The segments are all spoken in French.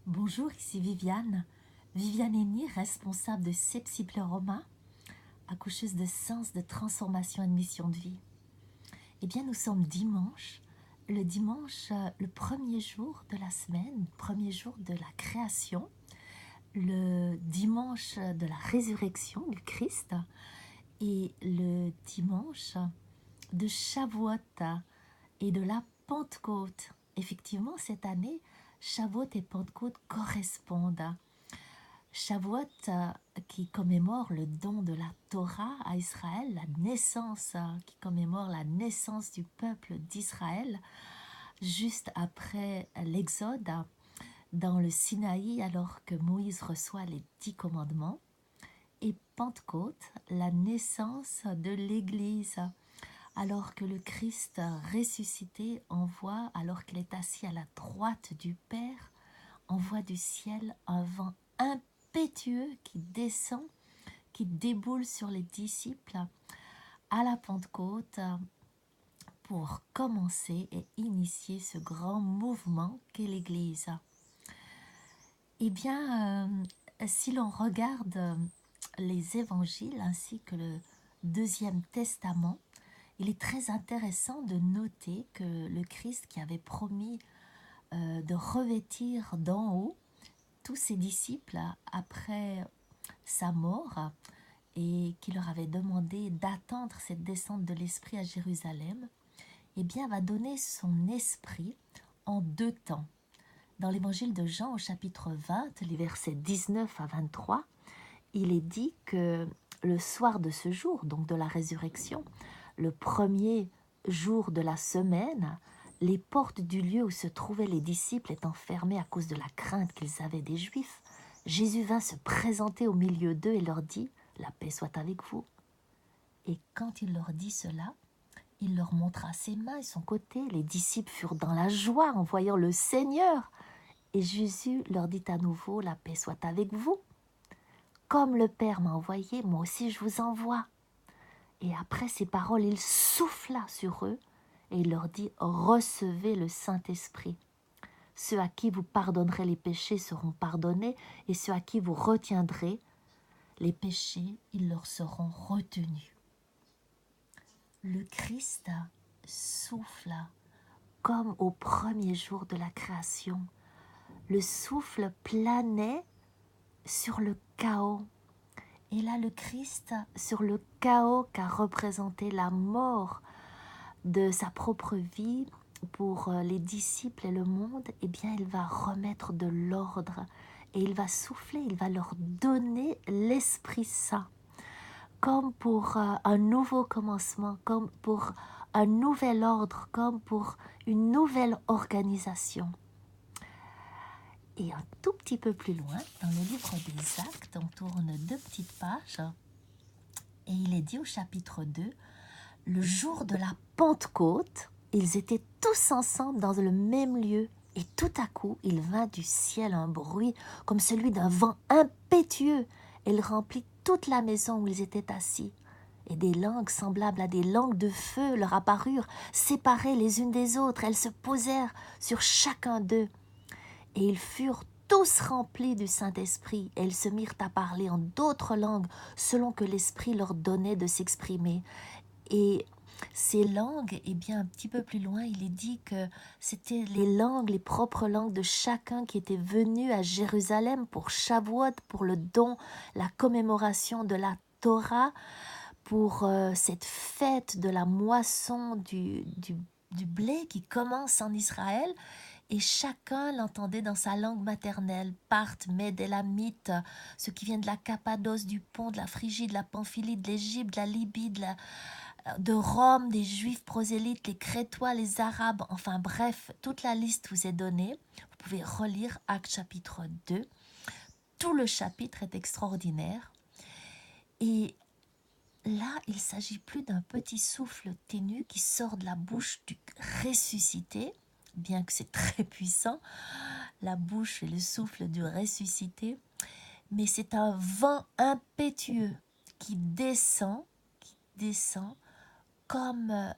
Bonjour, ici Viviane. Viviane Henny, responsable de Sepsi-Pleuroma, accoucheuse de sens, de transformation et de mission de vie. Eh bien, nous sommes dimanche, le premier jour de la semaine, premier jour de la création, le dimanche de la résurrection du Christ et le dimanche de Shavuot et de la Pentecôte. Effectivement, cette année, Shavuot et Pentecôte correspondent. Shavuot qui commémore le don de la Torah à Israël, la naissance, qui commémore la naissance du peuple d'Israël, juste après l'Exode dans le Sinaï, alors que Moïse reçoit les 10 commandements. Et Pentecôte, la naissance de l'Église, alors que le Christ ressuscité envoie, alors qu'il est assis à la droite du Père, envoie du ciel un vent impétueux qui descend, qui déboule sur les disciples à la Pentecôte pour commencer et initier ce grand mouvement qu'est l'Église. Eh bien, si l'on regarde les évangiles ainsi que le Deuxième Testament, il est très intéressant de noter que le Christ qui avait promis de revêtir d'en haut tous ses disciples après sa mort et qui leur avait demandé d'attendre cette descente de l'Esprit à Jérusalem, eh bien va donner son esprit en 2 temps. Dans l'évangile de Jean au chapitre 20, les versets 19 à 23, il est dit que le soir de ce jour, donc de la résurrection, le premier jour de la semaine, les portes du lieu où se trouvaient les disciples étant fermées à cause de la crainte qu'ils avaient des Juifs, Jésus vint se présenter au milieu d'eux et leur dit « La paix soit avec vous ». Et quand il leur dit cela, il leur montra ses mains et son côté. Les disciples furent dans la joie en voyant le Seigneur. Et Jésus leur dit à nouveau « La paix soit avec vous ». Comme le Père m'a envoyé, moi aussi je vous envoie. Et après ces paroles, il souffla sur eux et il leur dit « Recevez le Saint-Esprit. Ceux à qui vous pardonnerez les péchés seront pardonnés, et ceux à qui vous retiendrez les péchés, ils leur seront retenus. » Le Christ souffle comme au premier jour de la création. Le souffle planait sur le chaos. Et là, le Christ, sur le chaos qu'a représenté la mort de sa propre vie pour les disciples et le monde, eh bien, il va remettre de l'ordre et il va souffler, il va leur donner l'Esprit Saint, comme pour un nouveau commencement, comme pour un nouvel ordre, comme pour une nouvelle organisation. Et un tout petit peu plus loin, dans le livre des Actes, on tourne 2 petites pages, et il est dit au chapitre 2, le jour de la Pentecôte, ils étaient tous ensemble dans le même lieu, et tout à coup, il vint du ciel un bruit comme celui d'un vent impétueux, et il remplit toute la maison où ils étaient assis. Et des langues semblables à des langues de feu leur apparurent, séparées les unes des autres. Elles se posèrent sur chacun d'eux. Et ils furent tous remplis du Saint-Esprit, et ils se mirent à parler en d'autres langues, selon que l'Esprit leur donnait de s'exprimer. Et ces langues, eh bien, un petit peu plus loin, il est dit que c'était les langues, les propres langues de chacun qui était venu à Jérusalem pour Shavuot, pour le don, la commémoration de la Torah, pour cette fête de la moisson du blé qui commence en Israël. Et chacun l'entendait dans sa langue maternelle. Parthes, Mèdes, Élamites, ceux qui viennent de la Cappadoce, du Pont, de la Phrygie, de la Pamphylie, de l'Égypte, de la Libye, de Rome, des Juifs prosélytes, les Crétois, les Arabes, enfin bref, toute la liste vous est donnée. Vous pouvez relire Actes chapitre 2. Tout le chapitre est extraordinaire. Et là, il ne s'agit plus d'un petit souffle ténu qui sort de la bouche du ressuscité, bien que c'est très puissant, la bouche et le souffle du ressuscité, mais c'est un vent impétueux qui descend comme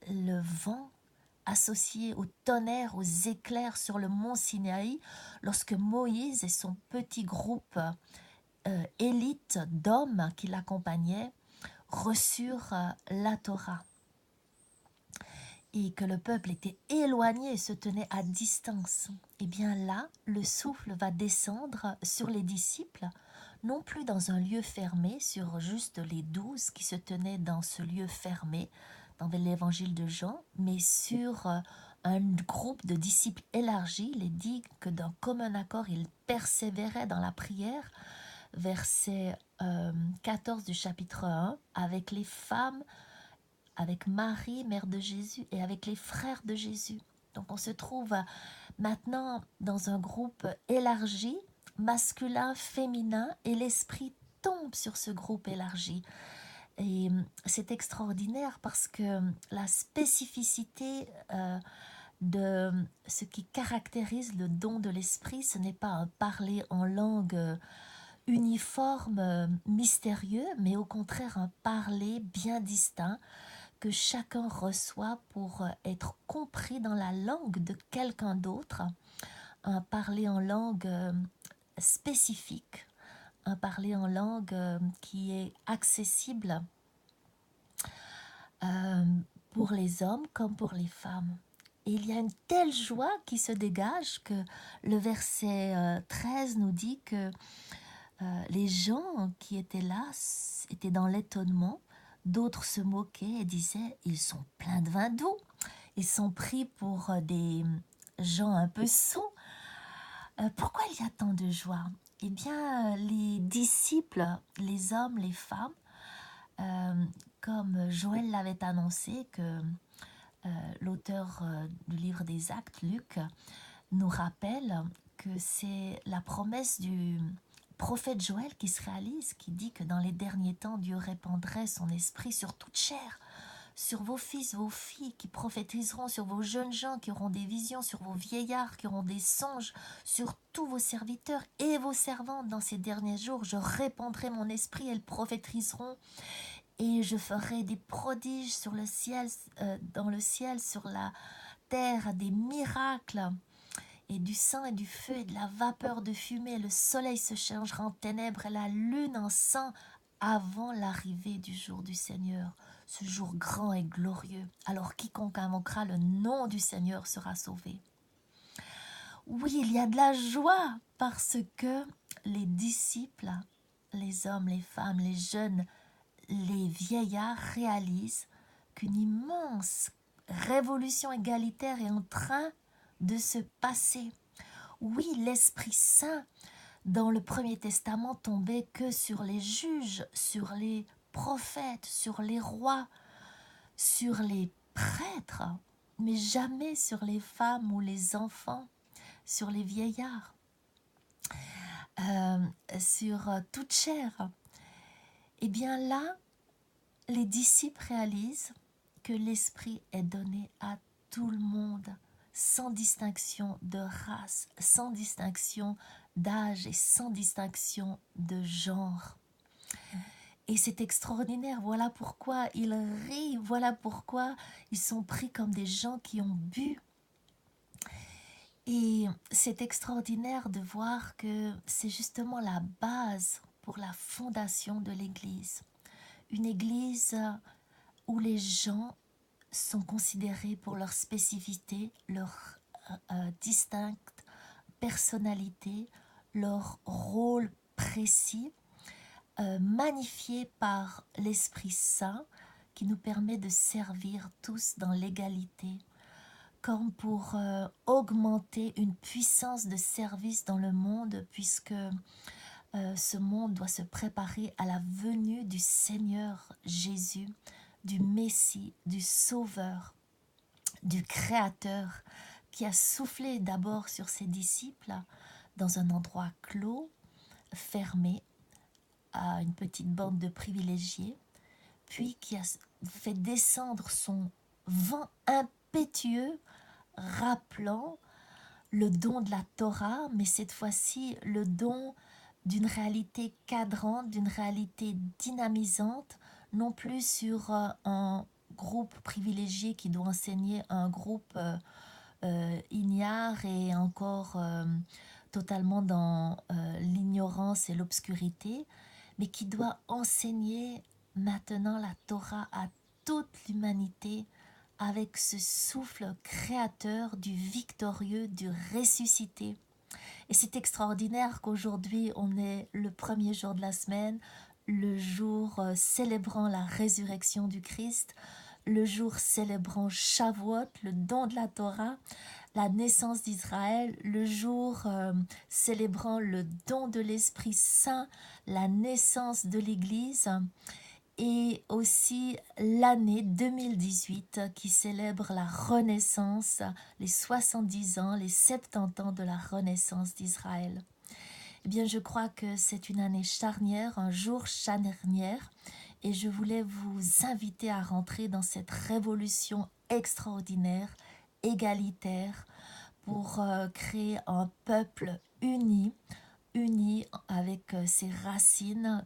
le vent associé au tonnerre, aux éclairs sur le mont Sinaï, lorsque Moïse et son petit groupe élite d'hommes qui l'accompagnaient reçurent la Torah. Et que le peuple était éloigné et se tenait à distance. Et bien là, le souffle va descendre sur les disciples, non plus dans un lieu fermé, sur juste les 12 qui se tenaient dans ce lieu fermé, dans l'évangile de Jean, mais sur un groupe de disciples élargis. Il est dit que d'un commun accord, ils persévéraient dans la prière, verset 14 du chapitre 1, avec les femmes, avec Marie, mère de Jésus, et avec les frères de Jésus. Donc on se trouve maintenant dans un groupe élargi, masculin, féminin, et l'esprit tombe sur ce groupe élargi. Et c'est extraordinaire parce que la spécificité de ce qui caractérise le don de l'esprit, ce n'est pas un parler en langue uniforme, mystérieux, mais au contraire un parler bien distinct, que chacun reçoit pour être compris dans la langue de quelqu'un d'autre, un parler en langue spécifique, un parler en langue qui est accessible pour les hommes comme pour les femmes. Et il y a une telle joie qui se dégage que le verset 13 nous dit que les gens qui étaient là étaient dans l'étonnement. D'autres se moquaient et disaient « Ils sont pleins de vin doux. Ils sont pris pour des gens un peu sots. Pourquoi il y a tant de joie ?» Eh bien, les disciples, les hommes, les femmes, comme Joël l'avait annoncé, que l'auteur du livre des Actes, Luc, nous rappelle que c'est la promesse du prophète Joël qui se réalise, qui dit que dans les derniers temps, Dieu répandrait son esprit sur toute chair, sur vos fils, vos filles qui prophétiseront, sur vos jeunes gens qui auront des visions, sur vos vieillards qui auront des songes, sur tous vos serviteurs et vos servantes. Dans ces derniers jours, je répandrai mon esprit, elles prophétiseront, et je ferai des prodiges sur le ciel, dans le ciel, sur la terre, des miracles, et du sang et du feu et de la vapeur de fumée. Le soleil se changera en ténèbres et la lune en sang avant l'arrivée du jour du Seigneur, ce jour grand et glorieux. Alors quiconque invoquera le nom du Seigneur sera sauvé. Oui, il y a de la joie parce que les disciples, les hommes, les femmes, les jeunes, les vieillards réalisent qu'une immense révolution égalitaire est en train de se passer. Oui, l'Esprit Saint dans le Premier Testament tombait que sur les juges, sur les prophètes, sur les rois, sur les prêtres, mais jamais sur les femmes ou les enfants, sur les vieillards, sur toute chair. Et bien là, les disciples réalisent que l'Esprit est donné à tout le monde, sans distinction de race, sans distinction d'âge et sans distinction de genre. Et c'est extraordinaire, voilà pourquoi ils rient, voilà pourquoi ils sont pris comme des gens qui ont bu. Et c'est extraordinaire de voir que c'est justement la base pour la fondation de l'Église. Une Église où les gens sont considérés pour leur spécificité, leur distincte personnalité, leur rôle précis, magnifié par l'Esprit Saint qui nous permet de servir tous dans l'égalité, comme pour augmenter une puissance de service dans le monde, puisque ce monde doit se préparer à la venue du Seigneur Jésus, du Messie, du Sauveur, du Créateur, qui a soufflé d'abord sur ses disciples dans un endroit clos, fermé, à une petite bande de privilégiés, puis qui a fait descendre son vent impétueux, rappelant le don de la Torah, mais cette fois-ci le don d'une réalité cadrante, d'une réalité dynamisante, non plus sur un groupe privilégié qui doit enseigner un groupe ignare et encore totalement dans l'ignorance et l'obscurité, mais qui doit enseigner maintenant la Torah à toute l'humanité avec ce souffle créateur du victorieux, du ressuscité. Et c'est extraordinaire qu'aujourd'hui, on est le premier jour de la semaine, le jour célébrant la résurrection du Christ, le jour célébrant Shavuot, le don de la Torah, la naissance d'Israël, le jour célébrant le don de l'Esprit Saint, la naissance de l'Église, et aussi l'année 2018 qui célèbre la renaissance, les 70 ans, les 70 ans de la renaissance d'Israël. Eh bien, je crois que c'est une année charnière, un jour charnière, et je voulais vous inviter à rentrer dans cette révolution extraordinaire, égalitaire, pour créer un peuple uni avec ses racines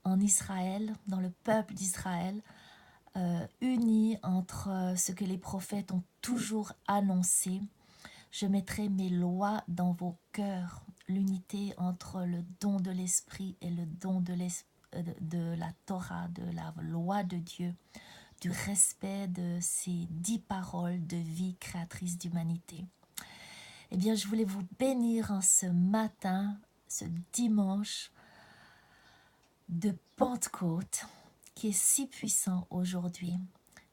en Israël, dans le peuple d'Israël, uni entre ce que les prophètes ont toujours annoncé. Je mettrai mes lois dans vos cœurs, l'unité entre le don de l'esprit et le don de la Torah, de la loi de Dieu, du respect de ces 10 paroles de vie créatrice d'humanité. Eh bien, je voulais vous bénir en ce matin, ce dimanche de Pentecôte, qui est si puissant aujourd'hui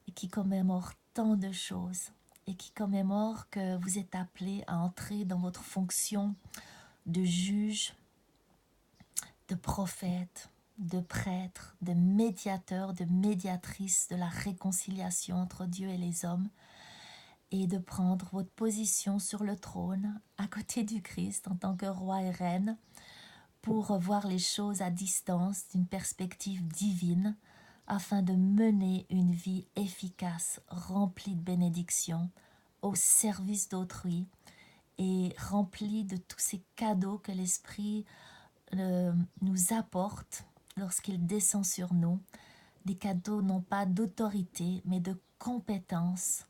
et qui commémore tant de choses et qui commémore que vous êtes appelés à entrer dans votre fonction de juge, de prophète, de prêtre, de médiateur, de médiatrice de la réconciliation entre Dieu et les hommes, et de prendre votre position sur le trône à côté du Christ en tant que roi et reine pour voir les choses à distance d'une perspective divine afin de mener une vie efficace, remplie de bénédictions, au service d'autrui et remplie de tous ces cadeaux que l'Esprit nous apporte lorsqu'il descend sur nous, des cadeaux non pas d'autorité mais de compétence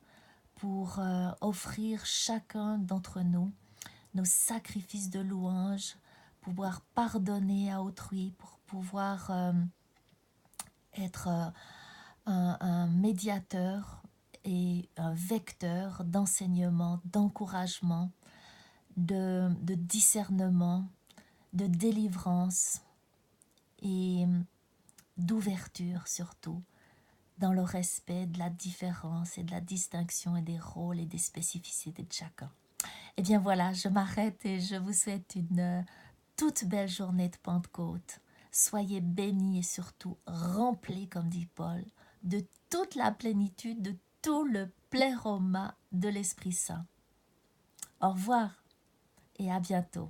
pour offrir chacun d'entre nous nos sacrifices de louange, pouvoir pardonner à autrui, pour pouvoir être un médiateur et un vecteur d'enseignement, d'encouragement, de discernement, de délivrance et d'ouverture surtout, dans le respect de la différence et de la distinction et des rôles et des spécificités de chacun. Eh bien voilà, je m'arrête et je vous souhaite une toute belle journée de Pentecôte. Soyez bénis et surtout remplis, comme dit Paul, de toute la plénitude, de tout le pléroma de l'Esprit Saint. Au revoir et à bientôt.